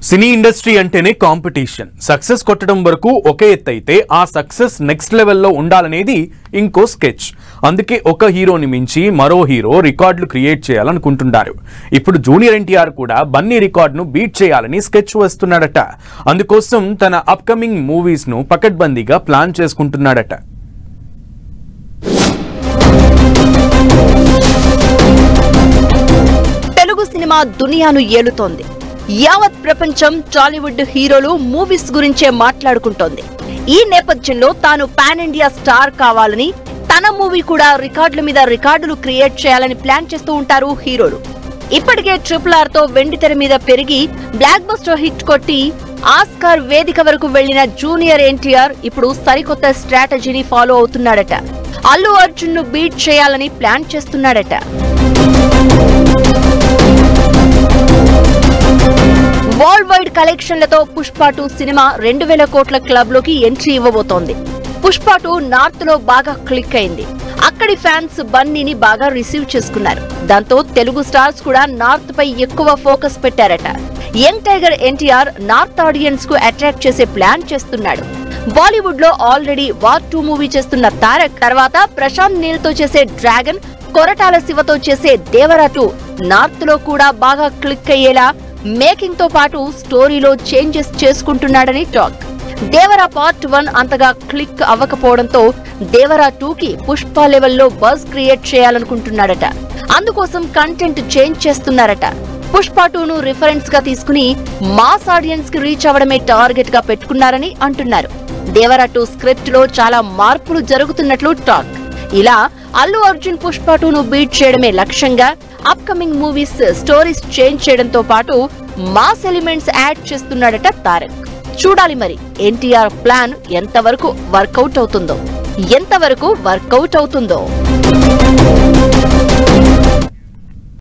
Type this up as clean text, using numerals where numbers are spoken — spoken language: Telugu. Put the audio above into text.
సినీ ఇండస్ట్రీ అంటేనే కాంపిటీషన్. సక్సెస్ కొట్టడం వరకు ఒకే ఎత్తు అయితే ఆ సక్సెస్ నెక్స్ట్ లెవెల్లో ఉండాలనేది ఇంకో స్కెచ్. అందుకే ఒక హీరోని మించి మరో హీరో రికార్డులు క్రియేట్ చేయాలనుకుంటున్నారు. ఇప్పుడు జూనియర్ ఎన్టీఆర్ కూడా బన్నీ రికార్డును బీట్ చేయాలని స్కెచ్ వేస్తున్నాడట. అందుకోసం తన అప్కమింగ్ మూవీస్ ను పకడ్బందీగా ప్లాన్ చేసుకుంటున్నాడట. తెలుగు సినిమా దునియాను ఏలుతోంది. యావత్ ప్రపంచం టాలీవుడ్ హీరోలు మూవీస్ గురించే మాట్లాడుకుంటోంది. ఈ నేపథ్యంలో తాను పాన్ ఇండియా స్టార్ కావాలని, తన మూవీ కూడా రికార్డుల మీద రికార్డులు క్రియేట్ చేయాలని ప్లాన్ చేస్తూ ఉంటారు హీరోలు. ఇప్పటికే RRR తో వెండితెర మీద పెరిగి బ్లాక్ బస్టర్ హిట్ కొట్టి ఆస్కార్ వేదిక వరకు వెళ్లిన జూనియర్ ఎన్టీఆర్ ఇప్పుడు సరికొత్త స్ట్రాటజీని ఫాలో అవుతున్నాడట. అల్లు అర్జున్ ను బీట్ చేయాలని ప్లాన్ చేస్తున్నాడట. వరల్డ్ వైడ్ కలెక్షన్లతో పుష్ప 2 సినిమా 2000 కోట్ల క్లబ్ లోకి ఎంట్రీ ఇవ్వబోతోంది. పుష్ప 2 నార్త్ లో బాగా క్లిక్ అయింది. అక్కడి ఫ్యాన్స్ బన్నీని బాగా రిసీవ్ చేసుకున్నారు. దాంతో తెలుగు స్టార్స్ కూడా నార్త్ పై ఎక్కువ ఫోకస్ పెట్టారట. Young tiger NTR north audience కు అట్రాక్ట్ చేసే ప్లాన్ చేస్తున్నాడు. బాలీవుడ్ లో ఆల్రెడీ వార్ 2 మూవీ చేస్తున్న తారక్ తర్వాత ప్రశాంత్ నీల్ తో చేసే డ్రాగన్, కొరటాల శివతో చేసే దేవరా 2 నార్త్ లో కూడా బాగా క్లిక్ అయ్యేలా మేకింగ్ తో పాటు స్టోరీలో చేంజెస్ చేసుకుంటున్నాడని టాక్. దేవరా పార్ట్ 1 అంతగా క్లిక్ అవ్వకపోవడంతో దేవరా 2 కి పుష్ప లెవెల్లో బజ్ క్రియేట్ చేయాలనుకుంటున్నాడట. అందుకోసం కంటెంట్ చేంజ్ చేస్తున్నారట. పుష్ప 2 ను రిఫరెన్స్ గా తీసుకుని మాస్ ఆడియన్స్ కి రీచ్ అవ్వడమే టార్గెట్ గా పెట్టుకున్నారని అంటున్నారు. దేవరా 2 స్క్రిప్ట్ లో చాలా మార్పులు జరుగుతున్నట్లు టాక్. ఇలా అల్లు అర్జున్ పుష్ప 2 ను బీట్ చేయడమే లక్ష్యంగా అప్కమింగ్ మూవీస్ స్టోరీస్ చేంజ్ చేయడంతో పాటు మాస్ ఎలిమెంట్స్ యాడ్ చేస్తున్నాడట తారక్. చూడాలి మరి ఎన్టీఆర్ ప్లాన్ ఎంతవరకు వర్కౌట్ అవుతుందో.